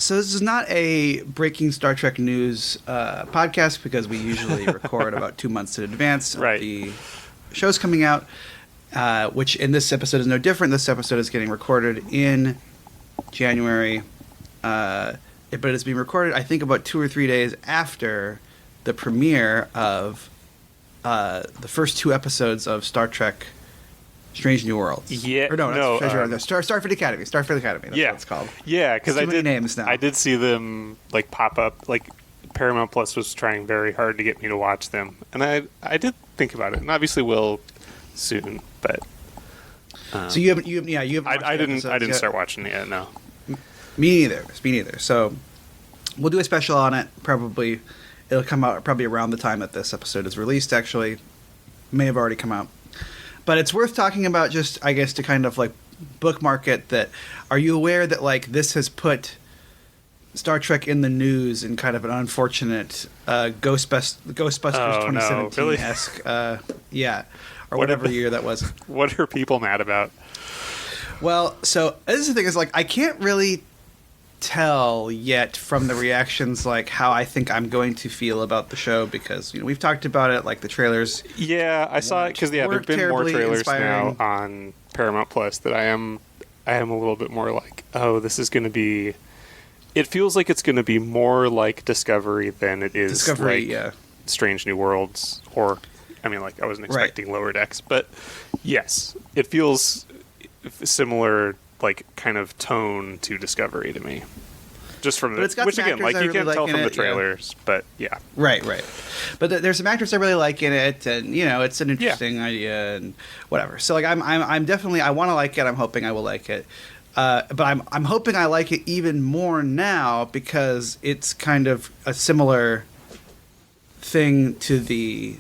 So this is not a breaking Star Trek news podcast because we usually record about 2 months in advance of the shows coming out, which in this episode is no different. This episode is getting recorded in January, but it's being recorded, I think, about 2 or 3 days after the premiere of the first 2 episodes of Star Trek Strange New Worlds. Yeah, or no, Starfleet Academy. Starfleet Academy. That's what it's called. Yeah, because I did see them like pop up. Like Paramount Plus was trying very hard to get me to watch them, and I did think about it, and obviously will soon. But so you haven't. I didn't start watching it yet. No, me neither. So we'll do a special on it. Probably it'll come out probably around the time that this episode is released. Actually, may have already come out. But it's worth talking about just, I guess, to kind of like bookmark it. That are you aware that like this has put Star Trek in the news in kind of an unfortunate Ghostbusters 2017-esque, or whatever year that was. What are people mad about? Well, so this is the thing is like I can't really tell yet from the reactions like how I think I'm going to feel about the show because we've talked about it, like the trailers. Yeah, I saw it because there've been more trailers now on Paramount Plus that I am a little bit more like, oh, this is going to be. It feels like it's going to be more like Discovery than it is Strange New Worlds, or I mean, like I wasn't expecting Lower Decks, but yes, it feels similar. Like kind of tone to Discovery to me, just from which again, like you can't tell from the trailers, but yeah, right. But there's some actors I really like in it, and it's an interesting idea and whatever. So like I'm definitely I want to like it. I'm hoping I will like it, but I'm hoping I like it even more now because it's kind of a similar thing to the.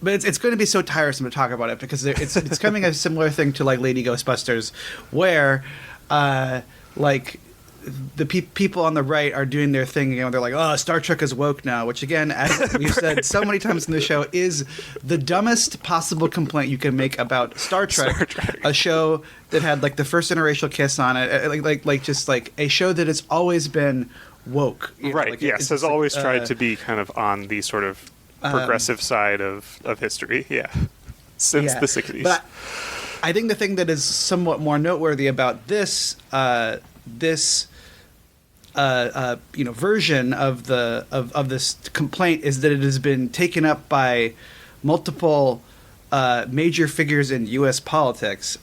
But it's going to be so tiresome to talk about it because it's coming a similar thing to like Lady Ghostbusters, where like the people on the right are doing their thing again. They're like, oh, Star Trek is woke now, which again, as we've said so many times in the show, is the dumbest possible complaint you can make about Star Trek. A show that had like the first interracial kiss on it, like just like a show that has always been woke. Right. Like, yes, has always tried to be kind of on the sort of progressive side of history, since the 60s. But I think the thing that is somewhat more noteworthy about this version of this complaint is that it has been taken up by multiple major figures in U.S. politics.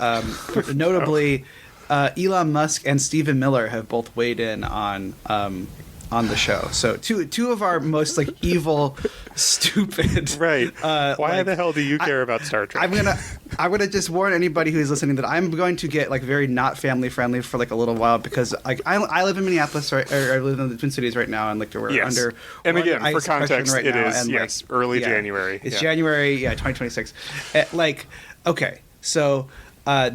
Notably, Elon Musk and Stephen Miller have both weighed in on the show. So two of our most like evil, stupid. Right. Why the hell do you care about Star Trek? I'm gonna just warn anybody who's listening that I'm going to get like very not family friendly for like a little while because like I live in Minneapolis or I live in the Twin Cities right now and like we're under. And again, for context, right it now, is and, early January. It's January 2026. Okay, so.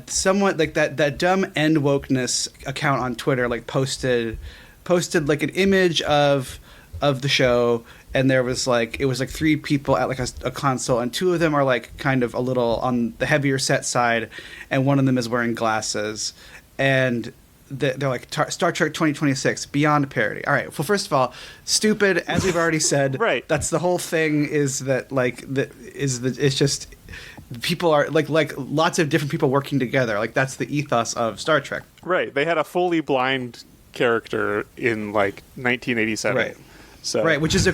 Someone like that dumb end wokeness account on Twitter like posted like an image of the show, and there was like it was like 3 people at like a console, and 2 of them are like kind of a little on the heavier set side, and one of them is wearing glasses, and they're like Star Trek 2026 beyond parody. All right, well, first of all, stupid, as we've already said. Right. That's the whole thing. Is that like it's just. People are like lots of different people working together. Like that's the ethos of Star Trek. Right. They had a fully blind character in like 1987. Right. So right, which is a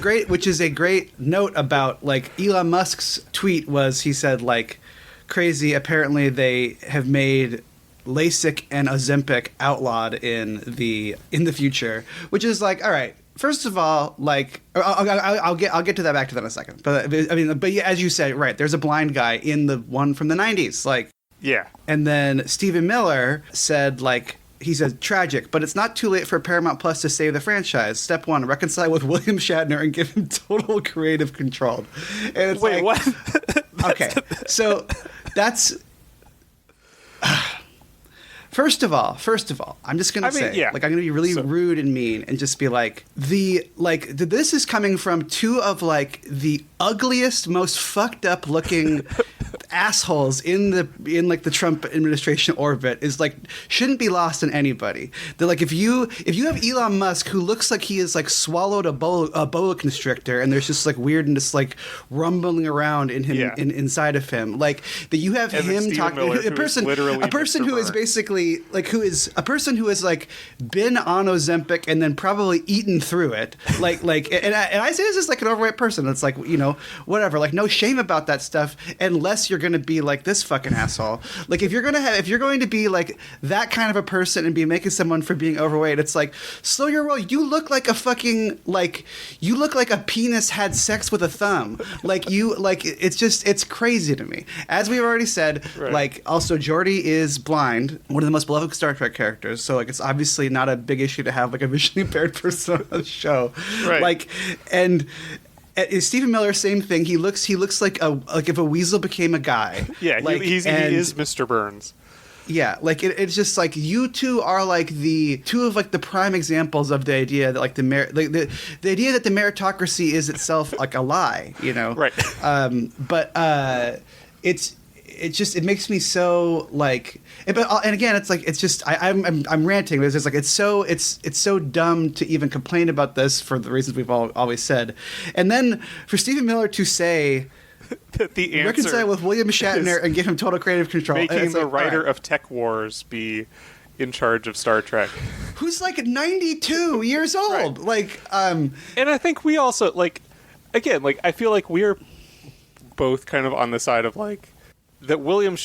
great note about like Elon Musk's tweet was he said like crazy. Apparently they have made LASIK and Ozempic outlawed in the future, which is like all right. First of all, like I'll get to that back to that in a second. But I mean, but yeah, as you said, right? There's a blind guy in the one from the 90s, like And then Stephen Miller said like he said tragic, but it's not too late for Paramount Plus to save the franchise. Step 1: reconcile with William Shatner and give him total creative control. And it's wait, what? Okay, so that's. First of all, I'm just gonna say, like, I'm gonna be really rude and mean, and just be like, this is coming from 2 of like the ugliest, most fucked up looking assholes in like the Trump administration orbit is like shouldn't be lost on anybody. They're like if you have Elon Musk who looks like he has like swallowed a boa constrictor and there's just like weirdness like rumbling around in him inside of him, like that you have him talking a person who is basically like who is a person who has like been on Ozempic and then probably eaten through it, like and I say this is like an overweight person. It's like, you know, whatever, like no shame about that stuff unless you're going to be like this fucking asshole. Like if you're going to be like that kind of a person and be making someone for being overweight, it's like slow your roll. You look like a fucking you look like a penis had sex with a thumb. It's crazy to me. As we've already said, right. Like also Geordi is blind, one of the most beloved Star Trek characters. So like it's obviously not a big issue to have like a visually impaired person on the show. Right. Like and Stephen Miller, same thing. He looks like if a weasel became a guy. Yeah, like, he is Mr. Burns. Yeah, like it's just like you two are like the two of like the prime examples of the idea that like the idea that the meritocracy is itself like a lie, you know. Right. It makes me so like, and again, it's like it's just I'm ranting. It's just like it's so dumb to even complain about this for the reasons we've always said, and then for Stephen Miller to say that the answer reconcile with William Shatner and give him total creative control, making the writer of Tech Wars be in charge of Star Trek, who's like 92 years old, right. And I think we also like, again, like I feel like we're both kind of on the side of like. That William,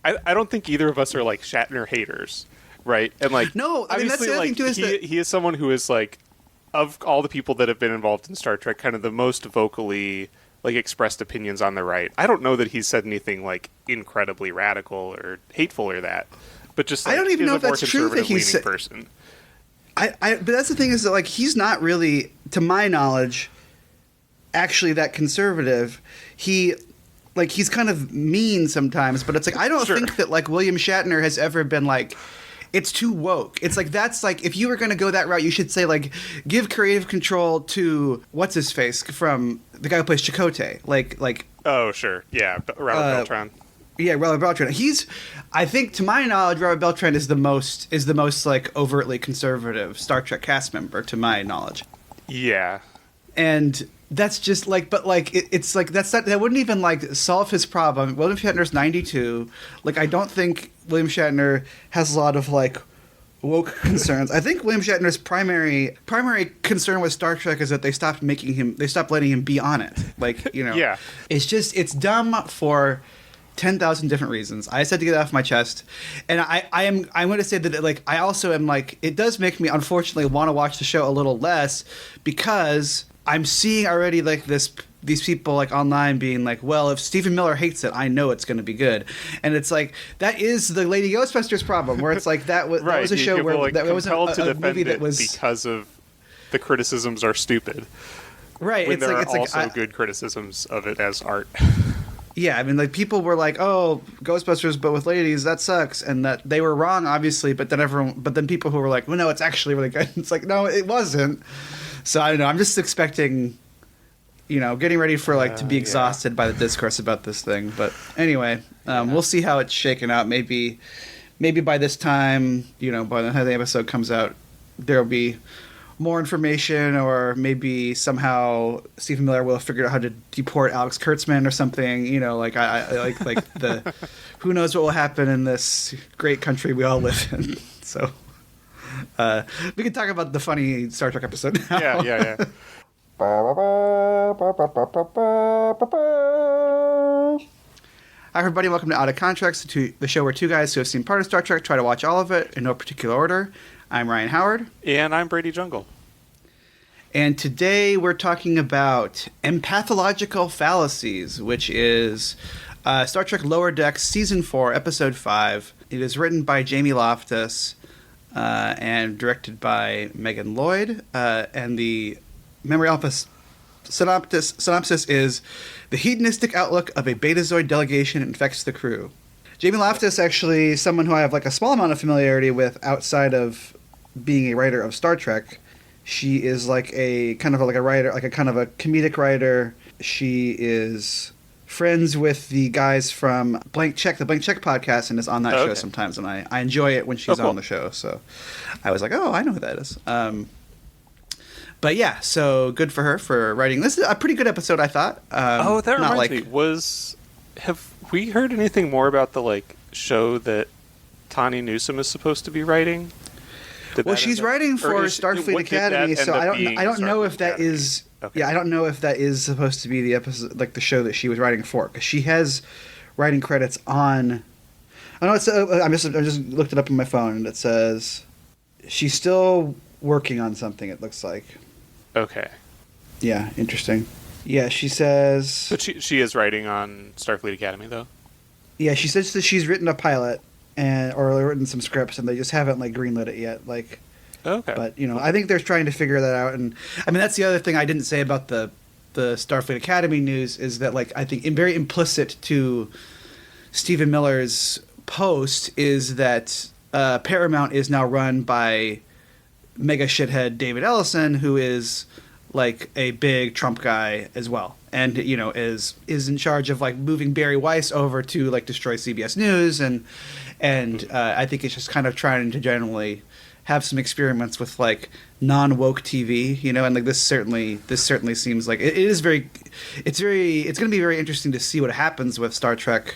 I don't think either of us are like Shatner haters, right? And like, no, I mean that's the other thing too. Is he is someone who is like, of all the people that have been involved in Star Trek, kind of the most vocally like expressed opinions on the right. I don't know that he's said anything like incredibly radical or hateful or that, but just like, I don't even know if that's true that he's a person. But that's the thing is that like he's not really, to my knowledge, actually that conservative. He's kind of mean sometimes, but it's like I don't think that like William Shatner has ever been like it's too woke. It's like that's like if you were going to go that route, you should say like give creative control to what's his face from the guy who plays Chakotay. Like oh sure, yeah, Robert Beltran. Yeah, Robert Beltran. I think to my knowledge, Robert Beltran is the most like overtly conservative Star Trek cast member to my knowledge. Yeah, and. That's just like, but like it's like that wouldn't even like solve his problem. William Shatner's 92. Like I don't think William Shatner has a lot of like woke concerns. I think William Shatner's primary concern with Star Trek is that they stopped letting him be on it. Like, you know, yeah, it's dumb for 10,000 different reasons. I just had to get it off my chest, and I'm going to say that like I also am like it does make me unfortunately want to watch the show a little less because. I'm seeing already like these people like online being like, well, if Stephen Miller hates it, I know it's going to be good, and it's like that is the Lady Ghostbusters problem, where it's like that was a show where like, that was a movie that was because of the criticisms are stupid, right? When there are also good criticisms of it as art. Yeah, I mean, like people were like, "Oh, Ghostbusters, but with ladies, that sucks," and that they were wrong, obviously. But then people who were like, "Well, no, it's actually really good." It's like, no, it wasn't. So I don't know. I'm just expecting, you know, getting ready for like to be exhausted by the discourse about this thing. But anyway, we'll see how it's shaken out. Maybe by this time, you know, by the time the episode comes out, there'll be more information, or maybe somehow Stephen Miller will have figured out how to deport Alex Kurtzman or something. You know, like I like the who knows what will happen in this great country we all live in. So. We can talk about the funny Star Trek episode now. Yeah. Hi, everybody. Welcome to Out of Contreks, the show where two guys who have seen part of Star Trek try to watch all of it in no particular order. I'm Ryan Howard. And I'm Brady Jungle. And today we're talking about Empathalogical Fallacies, which is Star Trek Lower Decks Season 4, Episode 5. It is written by Jamie Loftus. And directed by Megan Lloyd. And the memory office synopsis is the hedonistic outlook of a Betazoid delegation infects the crew. Jamie Loftus, actually someone who I have like a small amount of familiarity with outside of being a writer of Star Trek. She is like a kind of like a writer, like a kind of a comedic writer. She is friends with the guys from the Blank Check podcast, and is on that show sometimes, and I enjoy it when she's on the show. So I was like, oh, I know who that is. But yeah, so good for her for writing. This is a pretty good episode, I thought. That reminds me. Have we heard anything more about the show that Tawny Newsome is supposed to be writing? Well, she's writing for Starfleet Academy, so I don't know if that is. Okay. Yeah, I don't know if that is supposed to be the episode, the show that she was writing for, because she has writing credits on. I know it's. I just looked it up on my phone, and it says she's still working on something. It looks like. Okay. Yeah, interesting. Yeah, she says. But she is writing on Starfleet Academy, though. Yeah, she says that she's written a pilot or written some scripts, and they just haven't greenlit it yet. Okay. But I think they're trying to figure that out, and I mean that's the other thing I didn't say about the Starfleet Academy news is that I think very implicit to Stephen Miller's post is that Paramount is now run by mega shithead David Ellison, who is a big Trump guy as well, and is in charge of moving Barry Weiss over to destroy CBS News, and I think it's just kind of trying to generally have some experiments with non-woke TV, and this certainly seems like it's going to be very interesting to see what happens with Star Trek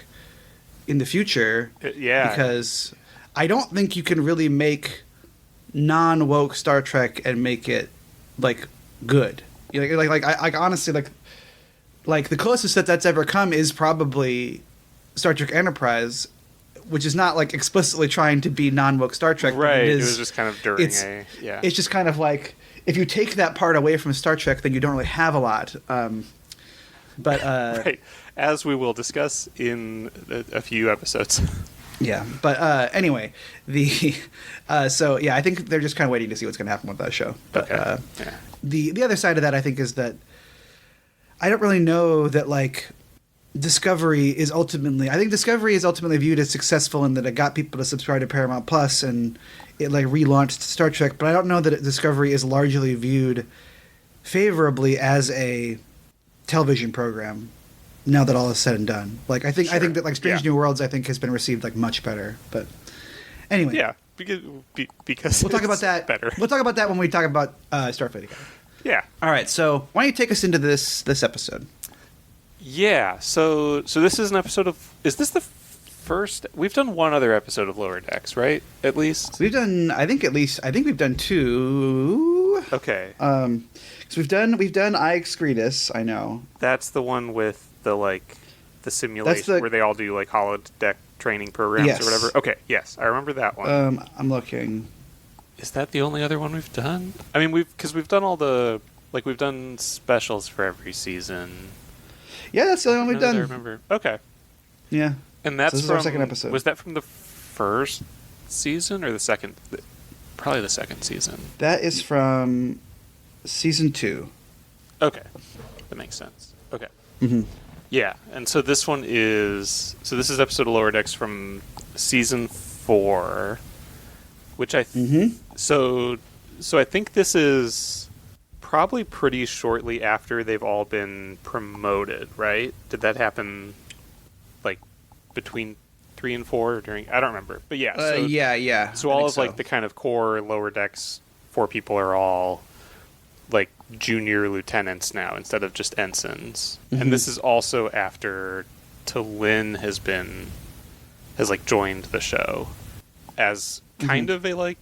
in the future. Yeah, because I don't think you can really make non-woke Star Trek and make it good. I honestly the closest that's ever come is probably Star Trek Enterprise, which is not explicitly trying to be non-woke Star Trek. Right. It was just kind of during It's just kind of if you take that part away from Star Trek, then you don't really have a lot. Right. As we will discuss in a few episodes. Yeah. But anyway, so yeah, I think they're just kind of waiting to see what's going to happen with that show. But the other side of that, I think, is that I don't really know that Discovery is ultimately viewed as successful in that it got people to subscribe to Paramount Plus and it relaunched Star Trek, but I don't know that Discovery is largely viewed favorably as a television program now that all is said and done. I think that Strange New Worlds has been received much better, but anyway. Yeah, because we'll talk about that better. We'll talk about that when we talk about Starfleet again. Yeah. All right, so why don't you take us into this episode? Yeah, so this is an episode of... Is this the first... We've done one other episode of Lower Decks, right? At least? So we've done... I think we've done two... Okay. So we've done I Excretus, I know. That's the one with the simulation where they all do holodeck training programs or whatever? Okay, yes, I remember that one. I'm looking. Is that the only other one we've done? I mean, we've done all the... we've done specials for every season... Yeah, that's the only one we've done. I remember. Okay. Yeah. And that's this is our second episode. Was that from the first season or the second? Probably the second season. That is from season 2. Okay. That makes sense. Okay. Mm-hmm. Yeah. And so this one is... So this is episode of Lower Decks from season 4, which I... So I think this is... probably pretty shortly after they've all been promoted, right? Did that happen between 3 and 4 or during? I don't remember, but yeah. So, yeah. So all of the kind of core Lower Decks 4 people are all junior lieutenants now instead of just ensigns, and this is also after T'Lyn has joined the show as kind of a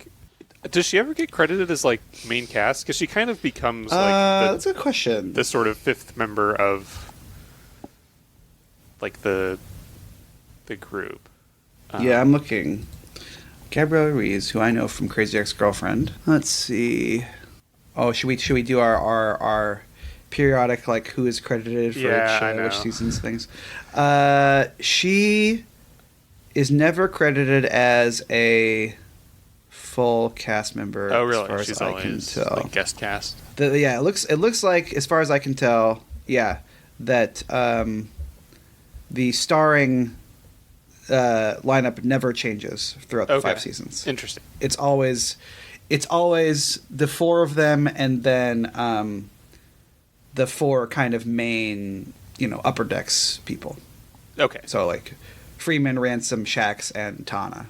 Does she ever get credited as main cast? Because she kind of becomes that's a good question. The sort of fifth member of the group. Yeah, I'm looking. Gabrielle Ruiz, who I know from Crazy Ex-Girlfriend. Let's see. Oh, should we do our periodic who is credited for which seasons things? She is never credited as a full cast member. Oh, really? As far She's as I can tell. Guest cast. It looks like, as far as I can tell, that the starring lineup never changes throughout the 5 seasons. Interesting. It's always the 4 of them, and then the 4 kind of main upper decks people. Okay. So like Freeman, Ransom, Shax, and Tana.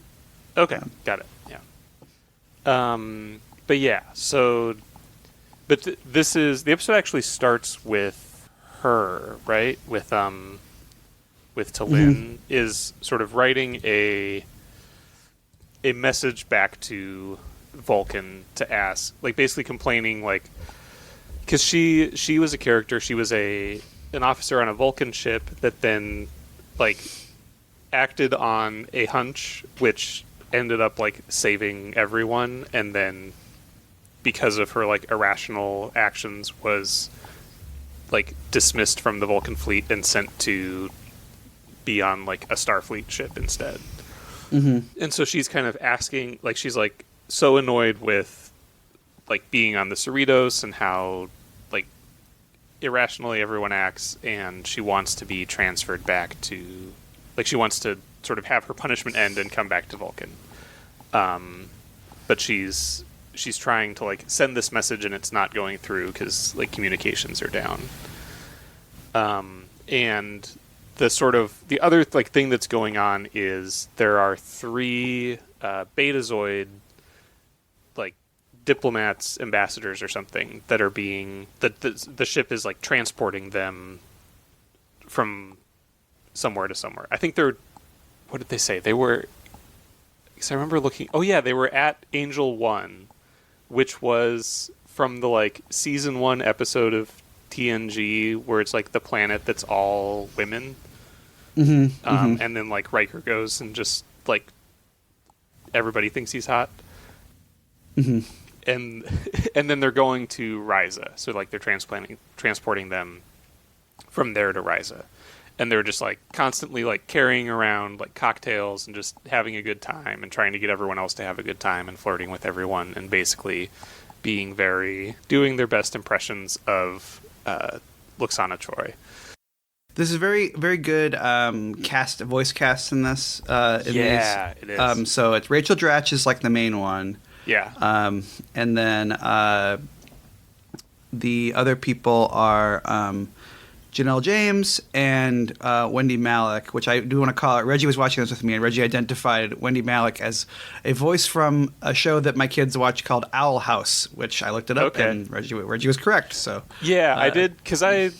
Okay, got it. Yeah. But yeah, so, but this is the episode actually starts with her, right? With T'Lyn is sort of writing a message back to Vulcan to ask, like basically complaining, like, because she was a character, she was an officer on a Vulcan ship that then like acted on a hunch which ended up like saving everyone, and then because of her like irrational actions was like dismissed from the Vulcan fleet and sent to be on like a Starfleet ship instead. And so she's kind of asking, like, she's like so annoyed with like being on the Cerritos and how like irrationally everyone acts, and she wants to be transferred back to, like, she wants to sort of have her punishment end and come back to Vulcan. But she's trying to like send this message and it's not going through because like communications are down. And the other like thing that's going on is there are 3 Betazoid like diplomats, ambassadors or something that are being the ship is like transporting them from somewhere to somewhere. I think they're, what did they say? They were, because I remember looking, oh yeah, they were at Angel 1, which was from the like season 1 episode of TNG where it's like the planet that's all women. And then like Riker goes and just like everybody thinks he's hot. And then they're going to Risa, so like they're transporting them from there to Risa, and they're just like constantly like carrying around like cocktails and just having a good time and trying to get everyone else to have a good time and flirting with everyone and basically doing their best impressions of Luxana Troy. This is very, very good voice cast in this. It is. So it's Rachel Dratch is like the main one. Yeah. And then the other people are Janelle James and Wendy Malick, which I do want to call it. Reggie was watching this with me, and Reggie identified Wendy Malick as a voice from a show that my kids watch called Owl House, which I looked it up, and Reggie was correct. So yeah, I did, because I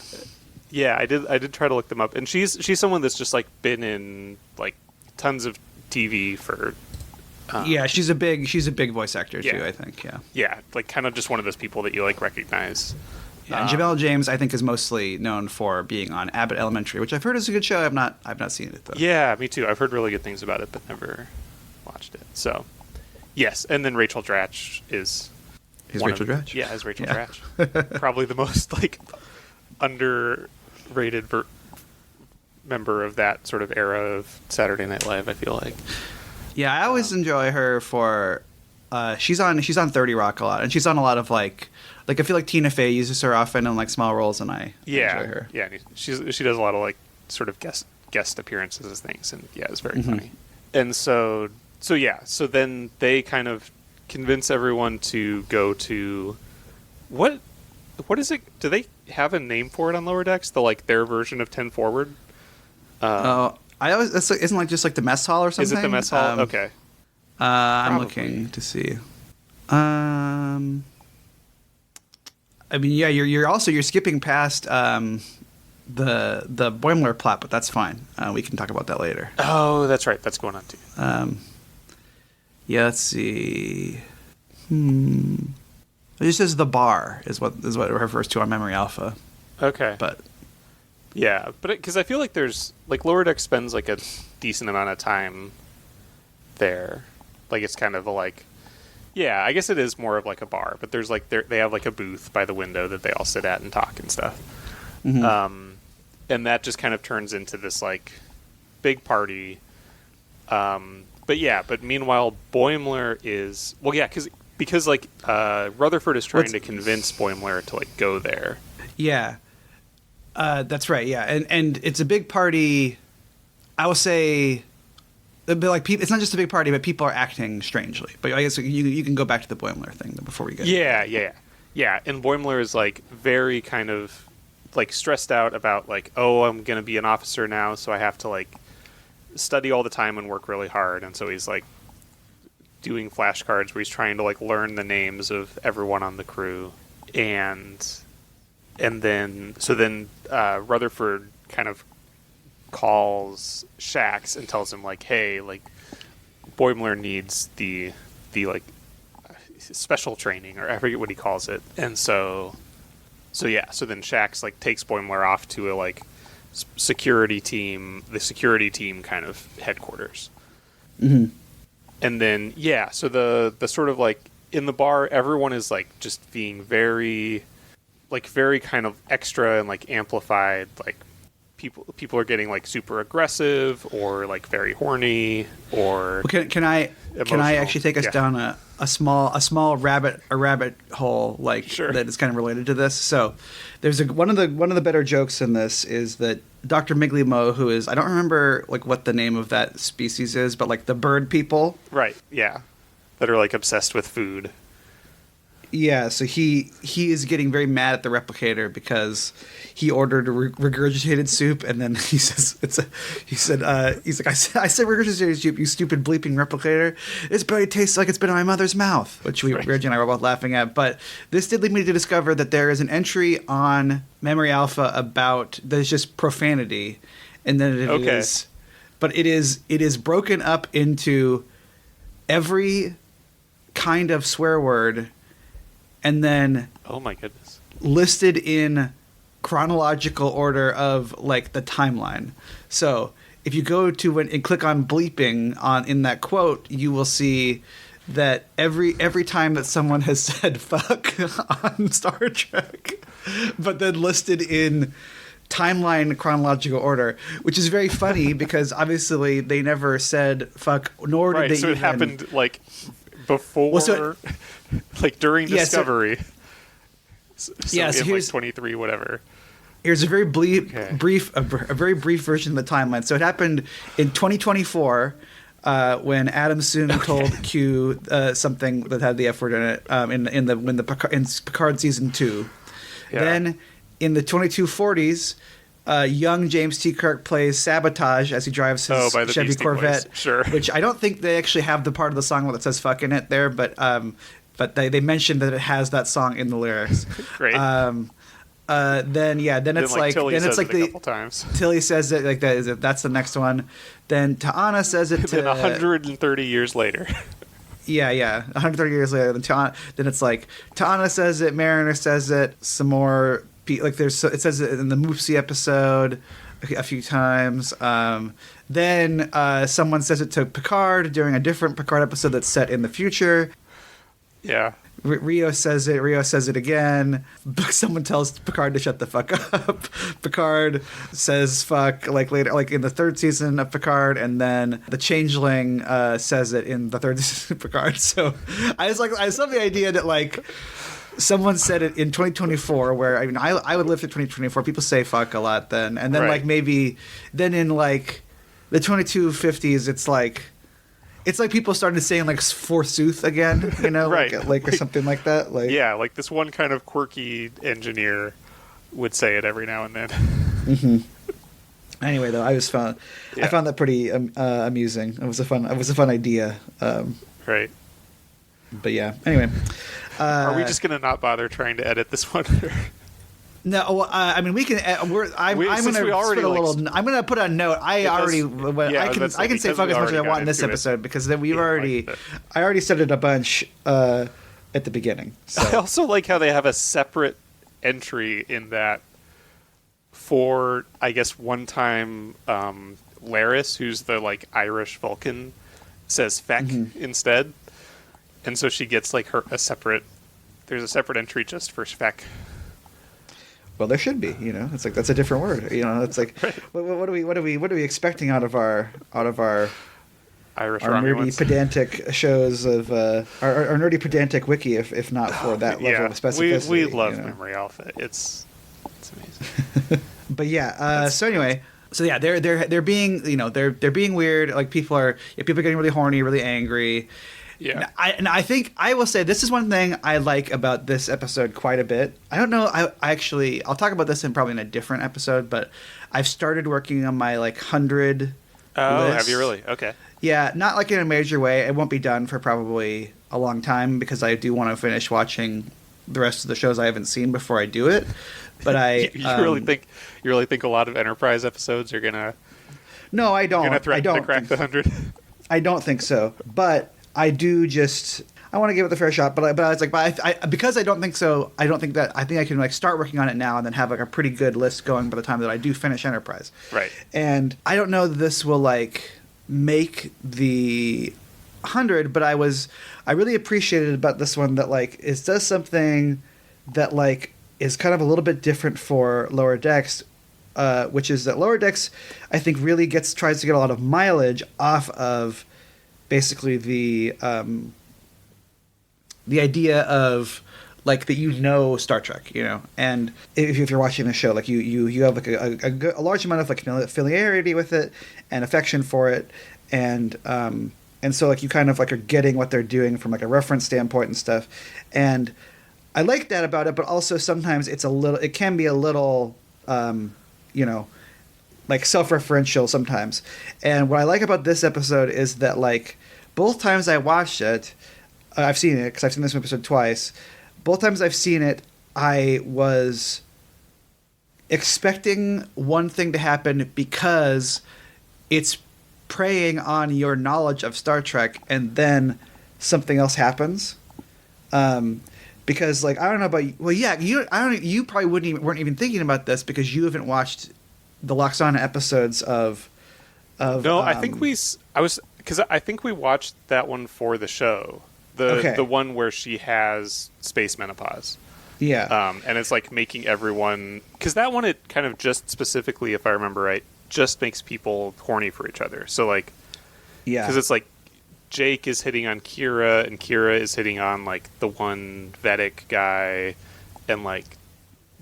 did try to look them up, and she's someone that's just like been in like tons of TV for. Yeah, she's a big voice actor too, I think. Yeah, like kind of just one of those people that you like recognize. Yeah, and Jamel James, I think, is mostly known for being on Abbott Elementary, which I've heard is a good show. I've not seen it though. Yeah, me too. I've heard really good things about it, but never watched it. So, yes, and then Rachel Dratch is Rachel Dratch. Yeah, is Rachel Dratch. Probably the most like underrated member of that sort of era of Saturday Night Live, I feel like. Yeah, I always enjoy her for she's on 30 Rock a lot, and she's on a lot of like I feel like Tina Fey uses her often in like small roles, and I enjoy her. Yeah, she does a lot of like sort of guest appearances and things, and yeah, it's very funny. And so then they kind of convince everyone to go to what is it? Do they have a name for it on Lower Decks? Their version of 10 Forward? I always isn't like just like the mess hall or something. Is it the mess hall? Okay. I'm looking to see. I mean, yeah, you're skipping past the Boimler plot, but that's fine. We can talk about that later. Oh, that's right. That's going on too. Yeah, let's see. It just says the bar is what it refers to on Memory Alpha. Okay. But yeah, but because I feel like there's like Lower Deck spends like a decent amount of time there. Like it's kind of yeah, I guess it is more of like a bar, but there's like they have like a booth by the window that they all sit at and talk and stuff. And that just kind of turns into this like big party. But meanwhile Boimler is because Rutherford is trying to convince Boimler to like go there. Yeah. That's right. Yeah. And it's a big party. I will say it's not just a big party, but people are acting strangely. But I guess you can go back to the Boimler thing before we get. Yeah. And Boimler is like very kind of like stressed out about like, oh, I'm gonna be an officer now, so I have to like study all the time and work really hard, and so he's like doing flashcards where he's trying to like learn the names of everyone on the crew, and then Rutherford kind of calls Shax and tells him like, hey, like Boimler needs the like special training, or I forget what he calls it, and so then Shax like takes Boimler off to a like the security team kind of headquarters. Mm-hmm. And then so the sort of like in the bar, everyone is like just being very kind of extra and like amplified. Like people are getting like super aggressive or like very horny or can I actually take us down a small rabbit hole like sure. that is kind of related to this. So there's one of the better jokes in this is that Dr. Miglimo, who is, I don't remember like what the name of that species is, but like the bird people, right? Yeah, that are like obsessed with food. Yeah, so he is getting very mad at the replicator because he ordered a regurgitated soup, and then he says he's like, I said regurgitated soup, you stupid bleeping replicator. This barely tastes like it's been in my mother's mouth, which Reggie and I were both laughing at. But this did lead me to discover that there is an entry on Memory Alpha about there's just profanity, and then it is, but it is broken up into every kind of swear word. And then, oh my goodness, listed in chronological order of like the timeline. So if you go to and click on bleeping in that quote, you will see that every time that someone has said fuck on Star Trek, but then listed in timeline chronological order, which is very funny because obviously they never said fuck, nor did they. So it happened like before. Well, so like during Discovery. So in like 23, whatever. Here's a very brief version of the timeline. So it happened in 2024 when Adam Soon told Q something that had the F word in it in Picard season 2. Yeah. Then in the 2240s, young James T. Kirk plays Sabotage as he drives his Chevy Beastie Corvette, Boys. Sure. Which I don't think they actually have the part of the song that says "fuck" in it there, but they mentioned that it has that song in the lyrics. Great. Then it's like Tilly then says it's like it a couple times. Tilly says it like that. That's the next one. Then Ta'ana says it. Then 130 years later. Yeah. 130 years later, then it's like Ta'ana says it, Mariner says it, some more. Like it says it in the Moopsie episode a few times. Then someone says it to Picard during a different Picard episode that's set in the future. Yeah. Rio says it again. Someone tells Picard to shut the fuck up. Picard says fuck like later, like in the third season of Picard, and then the Changeling says it in the third season of Picard. So I love the idea that like someone said it in 2024, where I mean I would live through 2024. People say fuck a lot then, and then like maybe then in like the 2250s, it's like people started saying like forsooth again, you know, right? like or something like that. Like like this one kind of quirky engineer would say it every now and then. Mm-hmm. Anyway, though, I found that pretty amusing. It was a fun idea. Right. But yeah. Anyway, are we just gonna not bother trying to edit this one? No, I mean we can. I'm gonna put a note. I can say fuck as much as I want in this episode because then I already said it a bunch at the beginning. So. I also like how they have a separate entry in that for I guess one time Laris, who's the like Irish Vulcan, says feck instead, and so she gets like there's a separate entry just for feck. Well, there should be, you know. It's like that's a different word, you know. It's like, what are we expecting out of our Irish nerdy pedantic shows of our nerdy pedantic wiki, if not for that level of specificity. We love Memory Alpha. It's amazing. But yeah, so anyway, they're being they're being weird. Like people are getting really horny, really angry. Yeah. I think I will say this is one thing I like about this episode quite a bit. I don't know. I actually, I'll talk about this probably in a different episode, but I've started working on my 100 Oh, list. have you really? Okay. Yeah, not like in a major way. It won't be done for probably a long time because I do want to finish watching the rest of the shows I haven't seen before I do it. But I you really think a lot of Enterprise episodes are gonna? No, I don't. Gonna threaten to crack the 100. I don't think so. But I do just. I want to give it the fair shot, but I was like, because I don't think so. I don't think that. I think I can start working on it now and then have a pretty good list going by the time that I do finish Enterprise. Right. And I don't know that this will make the 100, but I really appreciated about this one that it does something that is kind of a little bit different for Lower Decks, which is that Lower Decks I think really tries to get a lot of mileage off of basically the idea of that Star Trek, and if you're watching the show, you have a large amount of familiarity with it and affection for it, and so you kind of are getting what they're doing from a reference standpoint and stuff, and I like that about it, but also sometimes it can be a little self-referential sometimes, and what I like about this episode is that both times I watched it, I've seen it because I've seen this episode twice. Both times I've seen it, I was expecting one thing to happen because it's preying on your knowledge of Star Trek, and then something else happens. Because I don't know about you. Well, yeah, you probably weren't even thinking about this because you haven't watched the Loxana episodes of. No, I think I think we watched that one for the show. The one where she has space menopause. Yeah. And it's making everyone, because that one, it kind of just specifically, if I remember right, just makes people horny for each other. So yeah, because it's Jake is hitting on Kira, and Kira is hitting on the one Vedic guy, and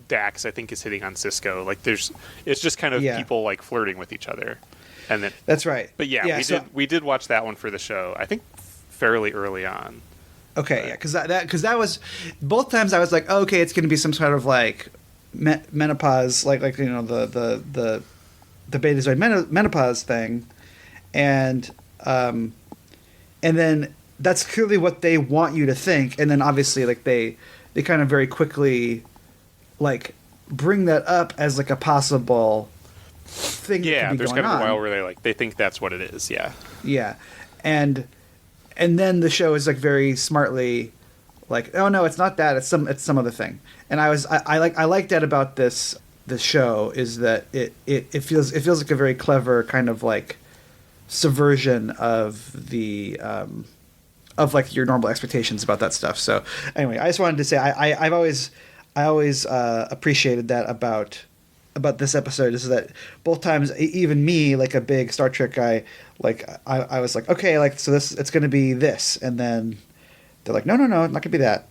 Dax I think is hitting on Cisco. It's just kind of people flirting with each other, and then that's right. But yeah, we did watch that one for the show. I think fairly early on. Okay, yeah, because that was both times I was okay, it's going to be some sort of menopause, the Betazoid menopause thing, and then that's clearly what they want you to think, and then obviously they kind of very quickly bring that up as a possible thing. Yeah, that could be there's going kind of on. a while where they think that's what it is. Yeah. Yeah, and then the show is very smartly oh no, it's not that, it's some other thing. And I like that about this show is that it feels like a very clever kind of subversion of the of your normal expectations about that stuff. So anyway, I just wanted to say I always appreciated that about this episode is that both times, even me, a big Star Trek guy, I was okay, so it's going to be this, and then they're no, it's not going to be that.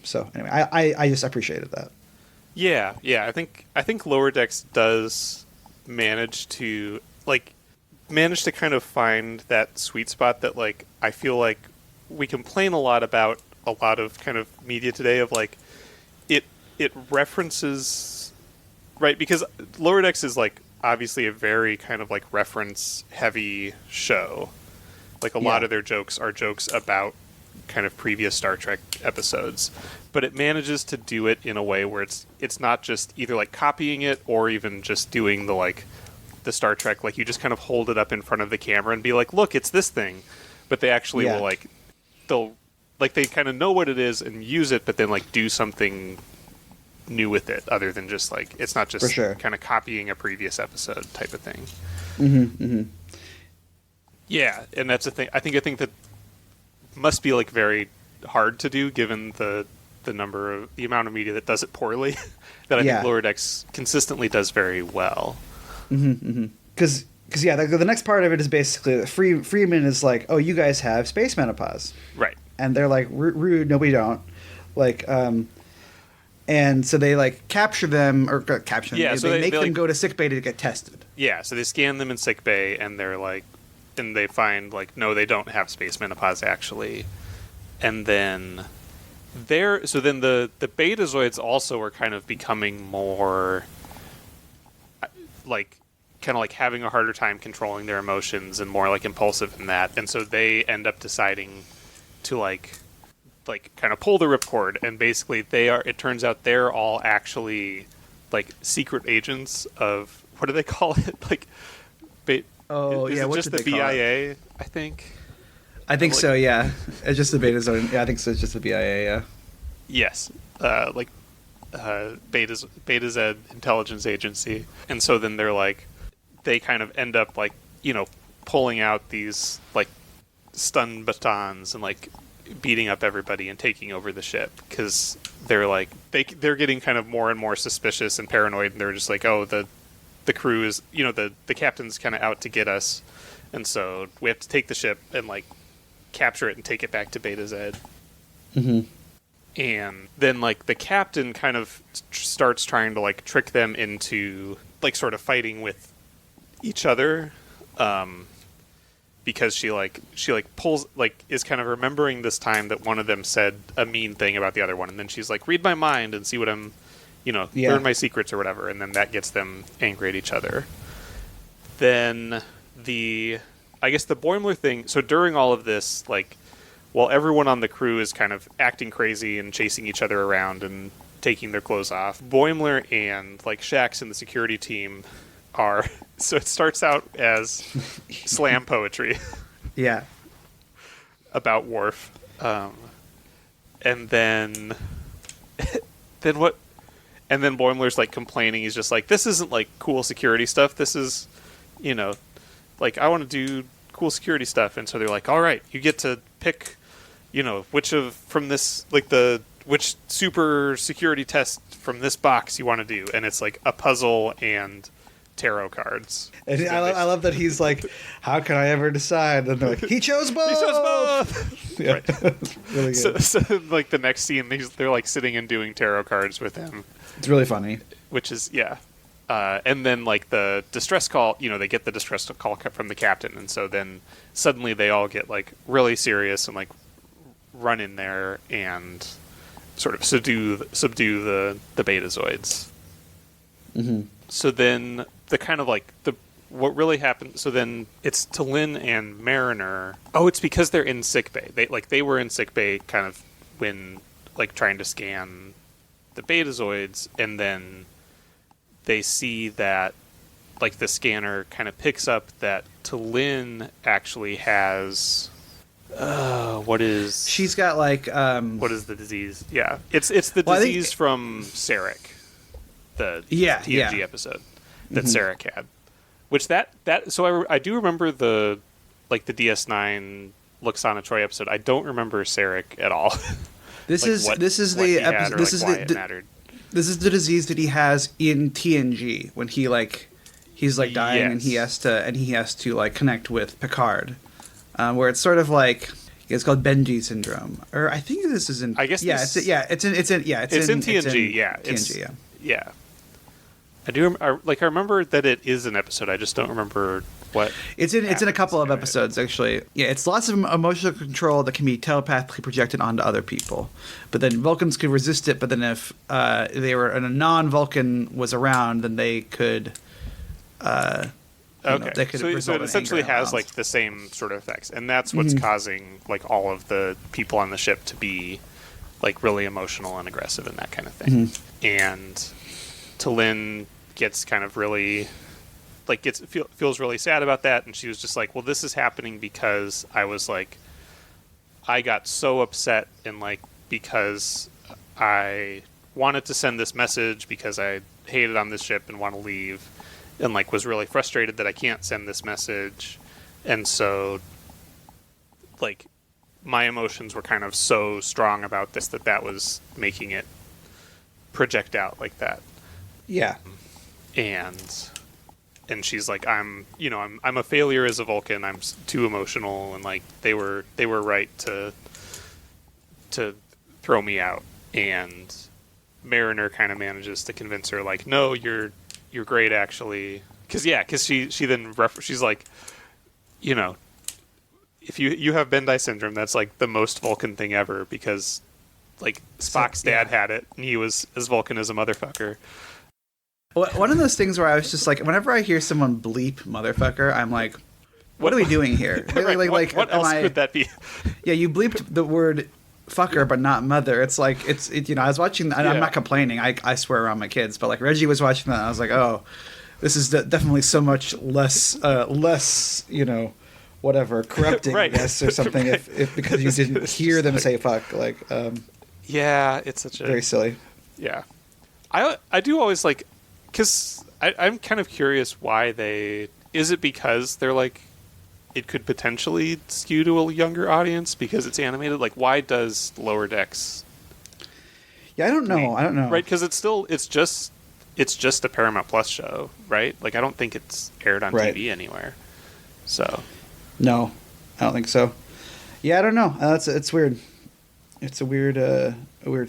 So anyway, I just appreciated that. Yeah. I think Lower Decks does manage to kind of find that sweet spot that I feel we complain a lot about a lot of kind of media today of it references. Right, because Lower Decks is obviously a very kind of reference heavy show. A lot of their jokes are jokes about kind of previous Star Trek episodes, but it manages to do it in a way where it's not just either copying it or even just doing the Star Trek you just kind of hold it up in front of the camera and be look, it's this thing, but they actually will they'll they kind of know what it is and use it, but then do something new with it other than just it's not just kind of copying a previous episode type of thing. Yeah, and that's the thing. I think that must be because hard to do given the amount of media that does it poorly that I think Lower Decks consistently does very well. Because the next part of it is basically that Freeman is oh, you guys have space menopause, right? And they're rude, no we don't, and so they capture them or capture them. Yeah, they make them go to sickbay to get tested. Yeah, so they scan them in sickbay, and they're and they find no, they don't have space menopause actually. and then the Betazoids also are kind of becoming more like kind of like having a harder time controlling their emotions and more like impulsive in that, and so they end up deciding to like kind of pull the ripcord, and basically it turns out they're all actually like secret agents of, what do they call it? Like, is what just the BIA? I think so. Yeah, it's just the Betazoid. Yeah, I think so. It's just the BIA. Yeah. Yes, Beta Z intelligence agency, and so then they kind of end up like, pulling out these like stun batons and like beating up everybody and taking over the ship, because they're like they're getting kind of more and more suspicious and paranoid, and they're just like, oh, the crew is, the captain's kind of out to get us, and so we have to take the ship and like capture it and take it back to Beta Z. Mm-hmm. And then like the captain kind of starts trying to like trick them into like sort of fighting with each other, because she pulls, like, is kind of remembering this time that one of them said a mean thing about the other one, and then she's like, read my mind and see what I'm, learn my secrets or whatever, and then that gets them angry at each other. Then I guess the Boimler thing, so during all of this, like, while everyone on the crew is kind of acting crazy and chasing each other around and taking their clothes off, Boimler and like Shax and the security team are, so it starts out as slam poetry. Yeah. About Worf. And then what? And then Boimler's like complaining. He's just like, this isn't like cool security stuff. This is, like, I want to do cool security stuff. And so they're like, all right, you get to pick, which super security test from this box you want to do. And it's like a puzzle and tarot cards. And so I love that he's like, how can I ever decide? And they're like, he chose both! He chose both! Yeah. Right. Really good. So like the next scene, they're like sitting and doing tarot cards with him. It's really funny. Which is, yeah. And then like the distress call, they get the distress call from the captain. And so then suddenly they all get like really serious and like run in there and sort of subdue the Betazoids. Mm-hmm. So then the kind of like what really happened. So then it's T'Lyn and Mariner. Oh, it's because they're in sickbay. They were in sickbay kind of when like trying to scan the Betazoids, and then they see that like the scanner kind of picks up that T'Lyn actually has. She's got like what is the disease? Yeah, it's the disease from Sarek, the TNG episode that Sarek had. Which so I do remember the DS9 Luxana Troy episode. I don't remember Sarek at all. This is the disease that he has in TNG when he's dying, and he has to like connect with Picard, where it's sort of like it's called Benji syndrome, or I think this is in. I guess it's in TNG. Yeah. I do. I remember that it is an episode. I just don't remember what. It's in a couple of episodes, actually. Yeah, it's lots of emotional control that can be telepathically projected onto other people. But then Vulcans could resist it. But then if they were a non-Vulcan was around, then they could. They could. So it essentially has like the same sort of effects, and that's what's causing like all of the people on the ship to be like really emotional and aggressive and that kind of thing. And T'Lyn gets kind of really feels really sad about that, and she was just like, well, this is happening because I got so upset, and like because I wanted to send this message because I hated on this ship and want to leave, and like was really frustrated that I can't send this message, and so like my emotions were kind of so strong about this that was making it project out like that. Yeah. And she's like, I'm a failure as a Vulcan. I'm too emotional, and like they were right to throw me out. And Mariner kind of manages to convince her like, no, you're great actually, because she then she's like, if you have Bendai syndrome, that's like the most Vulcan thing ever, because like Spock's dad had it, and he was as Vulcan as a motherfucker. One of those things where I was just like, whenever I hear someone bleep motherfucker, I'm like, what are we doing here? Right. What else could that be? Yeah, you bleeped the word fucker, but not mother. It's like, I was watching, and I'm not complaining. I swear around my kids, but like Reggie was watching that, and I was like, oh, this is definitely so much less, whatever, corrupting, right. I guess, or something, if because you didn't hear them say fuck. Like, yeah, it's such a... very silly. Yeah. I do always like... Because I'm kind of curious why they... Is it because they're like... It could potentially skew to a younger audience because it's animated? Like, why does Lower Decks... Yeah, I don't know. Right, because it's just a Paramount Plus show, right? Like, I don't think it's aired on TV anywhere. So... No, I don't think so. Yeah, I don't know. It's weird. It's a weird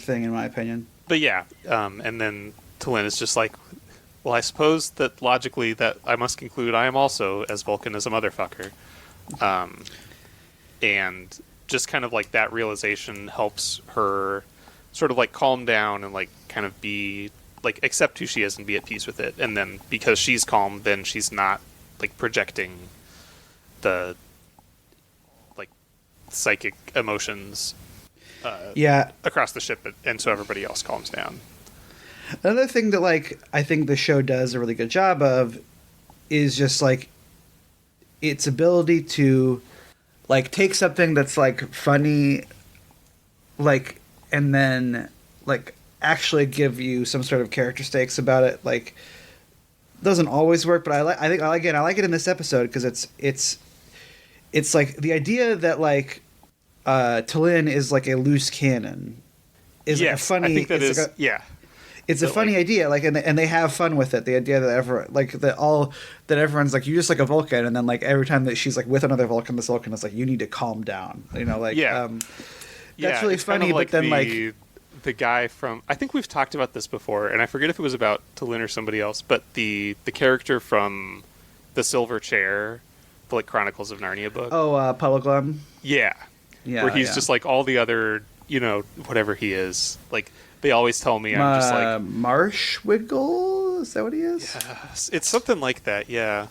thing, in my opinion. But yeah, and then T'Lyn is just like, well, I suppose that logically that I must conclude I am also as Vulcan as a motherfucker. And just kind of like that realization helps her sort of like calm down and like kind of be like accept who she is and be at peace with it. And then because she's calm, then she's not like projecting the like psychic emotions across the ship, and so everybody else calms down. Another thing that like I think the show does a really good job of is just like its ability to like take something that's like funny, like, and then like actually give you some sort of character stakes about it. Like, doesn't always work, but I like it in this episode because it's like the idea that like T'Lyn is like a loose cannon is like a funny. I think that is It's a funny idea, like, and they have fun with it. The idea that everyone's like, you're just like a Vulcan, and then like every time that she's like with another Vulcan, this Vulcan is like, you need to calm down, that's really funny. Kind of like but then the guy from, I think we've talked about this before, and I forget if it was about T'Lyn or somebody else, but the character from the Silver Chair, the like Chronicles of Narnia book. Oh, Puddleglum. Yeah, where he's just like all the other, whatever he is, like. They always tell me I'm just like... Marshwiggle? Is that what he is? Yes. It's something like that, yeah.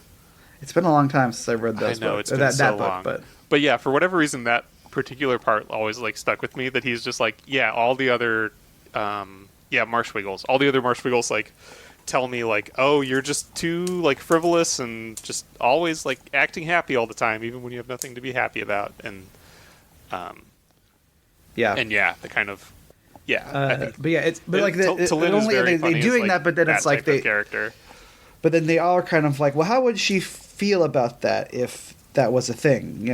It's been a long time since I read those I know, books. It's been so book, long. But yeah, for whatever reason, that particular part always like stuck with me, that he's just like, yeah, all the other... Marshwiggles. All the other Marshwiggles like tell me like, oh, you're just too like frivolous and just always like acting happy all the time, even when you have nothing to be happy about. And... the kind of... I think, they're doing that, but then it's like character. But then they all are kind of like, well, how would she feel about that if that was a thing?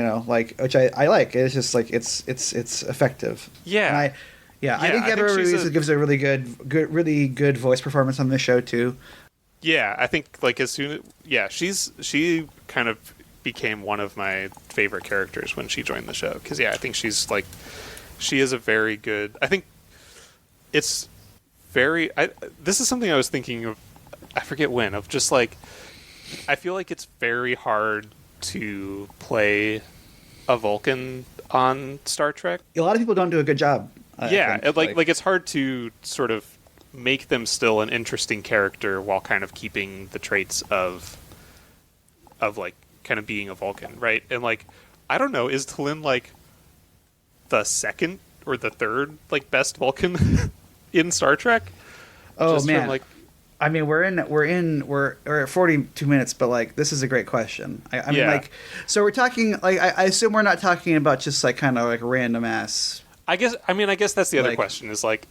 Which I like. It's just like it's effective. Yeah, and I think Gabrielle Ruiz gives a really good voice performance on this show too. Yeah, I think like she kind of became one of my favorite characters when she joined the show because I think she's like she is a very good. I think. It's very... this is something I was thinking of, I forget when, of just like... I feel like it's very hard to play a Vulcan on Star Trek. A lot of people don't do a good job. I think. It's hard to sort of make them still an interesting character while kind of keeping the traits of like kind of being a Vulcan, right? And like, I don't know, is T'Lyn like the second or the third like best Vulcan in Star Trek? Oh just man, I mean we're at 42 minutes, but like this is a great question. I mean like, so we're talking like I assume we're not talking about just like kind of like random ass. I guess that's the other question is like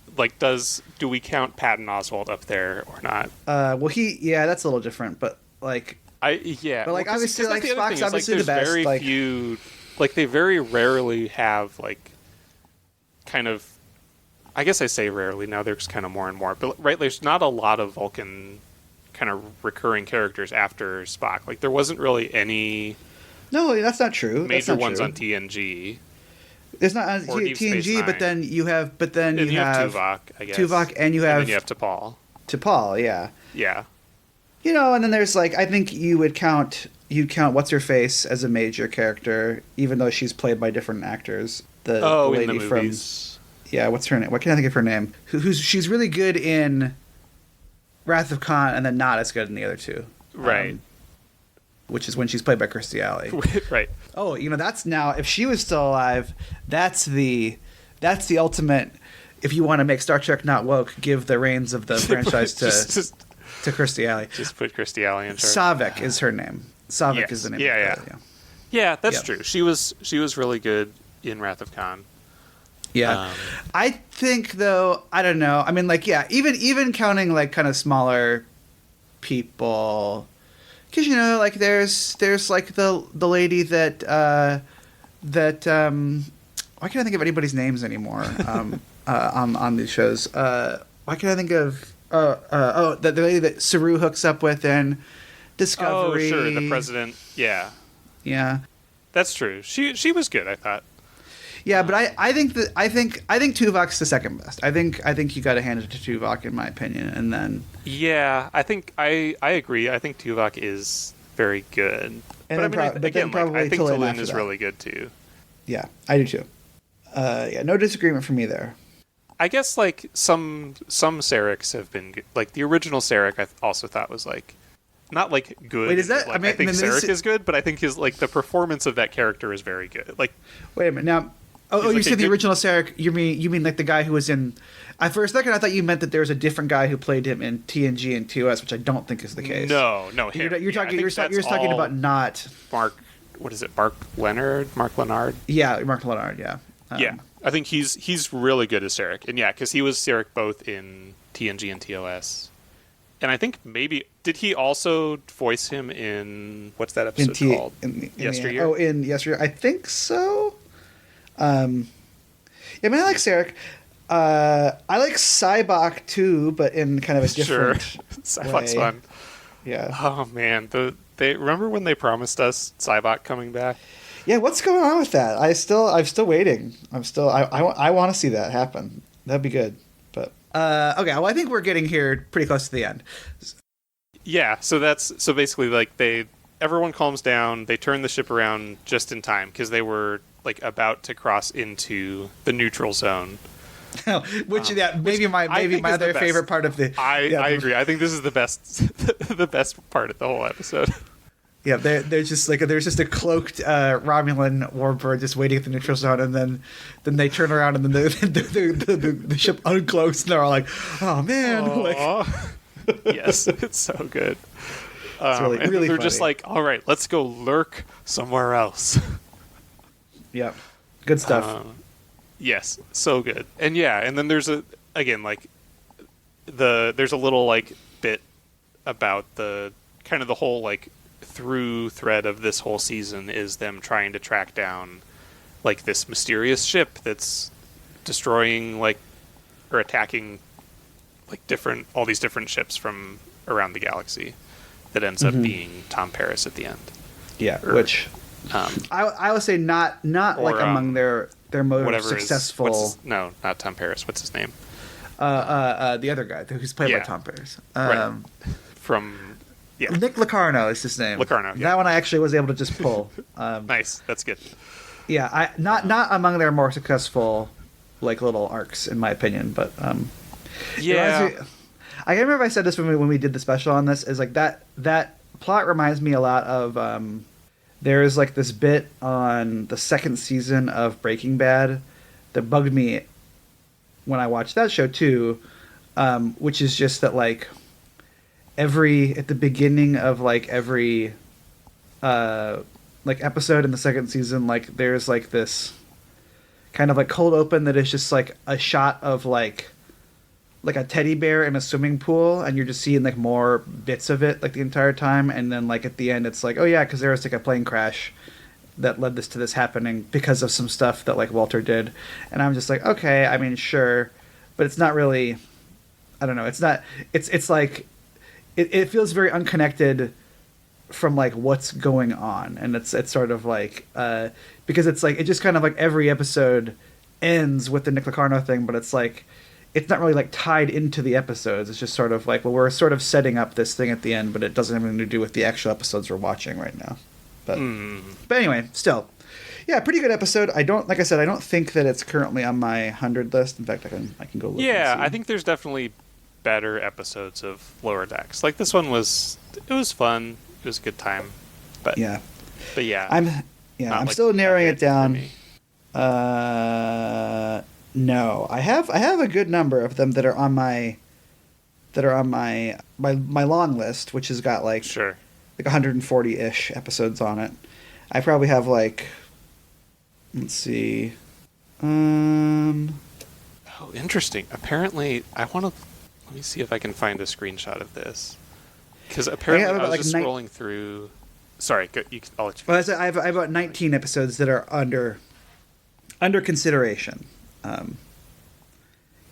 do we count Patton Oswalt up there or not? Well that's a little different, but like but like obviously like Spock's obviously the best. Very few, like they very rarely have like kind of. I guess I say rarely now. There's kind of more and more, but right, there's not a lot of Vulcan kind of recurring characters after Spock. Like there wasn't really any. No, that's not true. Major ones on TNG. It's not on TNG, but then you have Tuvok, I guess. Tuvok, and you have T'Pol. T'Pol, yeah. Yeah. And then there's like I think you would count you'd count what's her face as a major character, even though she's played by different actors. The lady in the movies. From what's her name? What can I think of her name? She's really good in Wrath of Khan, and then not as good in the other two. Right. Which is when she's played by Kirstie Alley. Right. Oh, that's now, if she was still alive, that's the ultimate. If you want to make Star Trek not woke, give the reins of the franchise to Kirstie Alley. Just put Kirstie Alley in charge. Savik is her name. Savik is the name. Yeah, that's true. She was really good in Wrath of Khan. Yeah. I think, though, I don't know. I mean, like, yeah, even counting, like, kind of smaller people, because, like, there's like the lady that why can't I think of anybody's names anymore on these shows? Why can't I think of the lady that Saru hooks up with in Discovery? Oh, sure, the president. Yeah, that's true. She was good, I thought. Yeah, but I think Tuvok's the second best. I think you got to hand it to Tuvok, in my opinion, and then. Yeah, I think I agree. I think Tuvok is very good, but I mean, again, I think T'Lyn is really good too. Yeah, I do too. No disagreement from me there. I guess like some Sareks have been good. Like the original Sarek, I also thought was like not like good. Wait, is that? Like, I think Sarek is good, but I think his like the performance of that character is very good. Like, wait a minute now. Oh, you said the original Sarek. You mean like the guy who was in? For a second, I thought you meant that there was a different guy who played him in TNG and TOS, which I don't think is the case. No, him. You're talking about not Mark. What is it? Mark Leonard. Yeah, Mark Leonard. Yeah. Yeah, I think he's really good as Sarek, and because he was Sarek both in TNG and TOS, and I think maybe did he also voice him in what's that episode called? Yesteryear. In Yesteryear, I think so. I mean, I like Sarek. I like Cybok too, but in kind of a different Cybok's way. Fun. Yeah. Oh man, they remember when they promised us Cybok coming back? Yeah, what's going on with that? I'm still waiting. I want to see that happen. That'd be good. But okay, well, I think we're getting here pretty close to the end. Yeah, so basically like everyone calms down. They turn the ship around just in time because they were like about to cross into the neutral zone. Which maybe my other favorite part of the. I agree. I think this is the best part of the whole episode. Yeah, there's just a cloaked Romulan warbird just waiting at the neutral zone, and then they turn around and then the ship uncloaks, and they're all like, "Oh man!" Like, yes, it's so good. It's really they're funny. Just like, "All right, let's go lurk somewhere else." Yeah, good stuff. Yes, so good. And and then there's there's a little like bit about the kind of the whole like through thread of this whole season is them trying to track down like this mysterious ship that's destroying like or attacking like all these different ships from around the galaxy that ends up being Tom Paris at the end. Yeah, which I would say not like among their most successful. No, not Tom Paris. What's his name? The other guy who's played by Tom Paris. Right. From Nick Locarno is his name. Locarno. Yeah. That one I actually was able to just pull. Nice. That's good. Yeah, not among their more successful like little arcs in my opinion, but I can't remember if I said this when we did the special on this. Is like that plot reminds me a lot of. There is like this bit on the second season of Breaking Bad that bugged me when I watched that show too, which is just that like at the beginning of like every like episode in the second season, like there's like this kind of like cold open that is just like a shot of like a teddy bear in a swimming pool, and you're just seeing like more bits of it like the entire time, and then like at the end it's like, oh yeah, because there was like a plane crash that led to this happening because of some stuff that like Walter did, and I'm just like, okay, I mean sure, but it's not really, I don't know, it's not, it's like it feels very unconnected from like what's going on, and it's sort of like because it's like it just kind of like every episode ends with the Nick Locarno thing, but it's like it's not really like tied into the episodes. It's just sort of like, well, we're sort of setting up this thing at the end, but it doesn't have anything to do with the actual episodes we're watching right now. But anyway, still, yeah, pretty good episode. I don't think that it's currently on my 100 list. In fact, I can go look. Yeah, and see. I think there's definitely better episodes of Lower Decks. Like this one was fun. It was a good time. But yeah, I'm like still narrowing it down. No, I have a good number of them that are on my long list, which has got like 140-ish episodes on it. I probably have like, let's see. Oh, interesting. Apparently, let me see if I can find a screenshot of this. Because apparently I was just scrolling through. Sorry, I'll let you. Well, I have about 19 episodes that are under consideration.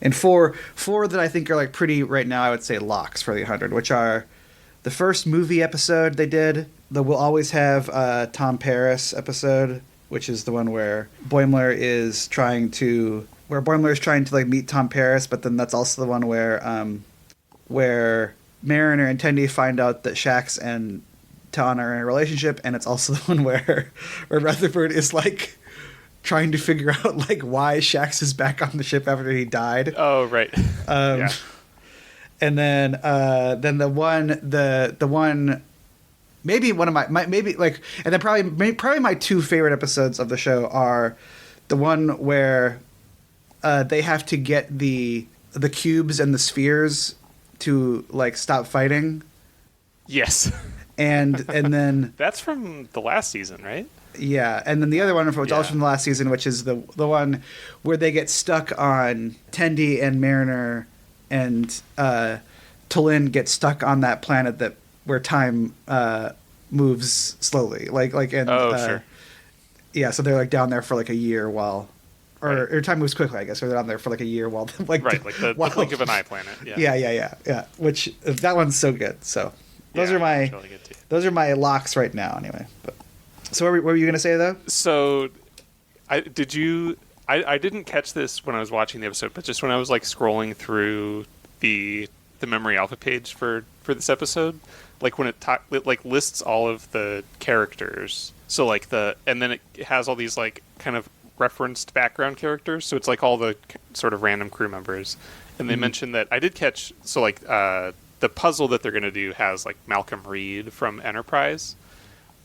And four that I think are like pretty right now, I would say locks for the 100, which are the first movie episode they did, the We'll Always Have Tom Paris episode, which is the one where Boimler is trying to like meet Tom Paris, but then that's also the one where Mariner and Tendi find out that Shax and Talon are in a relationship, and it's also the one where Rutherford is like trying to figure out like why Shax is back on the ship after he died. Oh, right. Yeah. And then the one maybe one of my maybe like, and then probably my two favorite episodes of the show are the one where they have to get the cubes and the spheres to like stop fighting. Yes. And then that's from the last season, right? Yeah, and then the other one, which also from the last season, which is the one where they get stuck on Tendi and Mariner, and T'Lyn gets stuck on that planet where time moves slowly, sure. Yeah, so they're like down there for like a year or time moves quickly, I guess. Or they're down there for like a year while like the blink of an eye planet. Yeah. Which that one's so good. So those are my locks right now, anyway. But. So what were you going to say, though? So, I didn't catch this when I was watching the episode, but just when I was like scrolling through the memory alpha page for this episode, like when it like lists all of the characters. So like and then it has all these like kind of referenced background characters. So it's like all the sort of random crew members. And they mentioned that I did catch. So like the puzzle that they're going to do has like Malcolm Reed from Enterprise.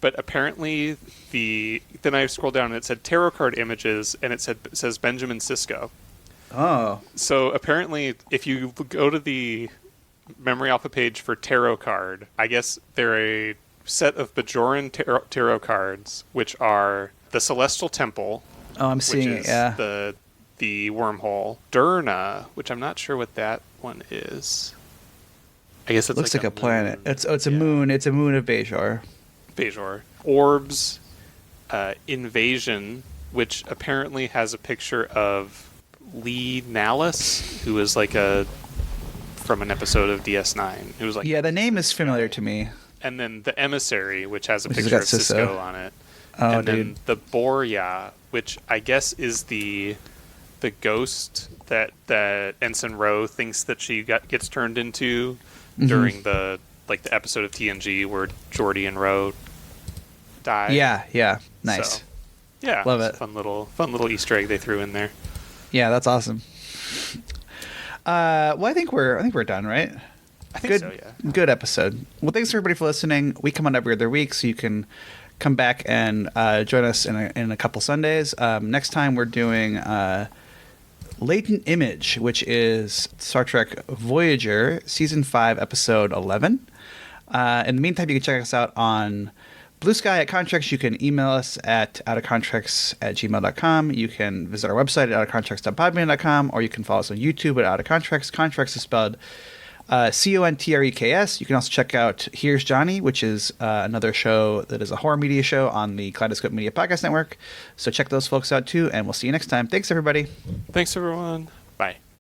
But apparently, then I scrolled down and it said tarot card images, and it says Benjamin Sisko. Oh. So apparently, if you go to the memory alpha page for tarot card, I guess they're a set of Bajoran tarot cards, which are the Celestial Temple. Oh, I'm seeing it. Yeah. The wormhole. Durna, which I'm not sure what that one is. I guess it looks like a planet. It's a moon. It's a moon of Bajor. Orbs, Invasion, which apparently has a picture of Lee Nallis, who is like from an episode of DS9. Who was like, yeah, the name is familiar to me. And then the Emissary, which has a picture of Sisko on it. Oh, and then the Borya, which I guess is the ghost that Ensign Ro thinks that she gets turned into during the episode of TNG where Geordi and Ro die. Yeah, nice. So, yeah, love it. Fun little Easter egg they threw in there. Yeah, that's awesome. Well, I think we're done, right? I think so. Yeah. Good episode. Well, thanks everybody for listening. We come on every other week, so you can come back and join us in a couple Sundays. Next time we're doing Latent Image, which is Star Trek Voyager Season 5, Episode 11. In the meantime, you can check us out on Blue Sky at Contreks. You can email us at outofcontreks@gmail.com. You can visit our website at outofcontreks.podbean.com, or you can follow us on YouTube at Out of Contreks. Contreks is spelled Contreks. You can also check out Here's Johnny, which is another show that is a horror media show on the Kaleidoscope Media Podcast Network. So check those folks out too, and we'll see you next time. Thanks, everybody. Thanks, everyone. Bye.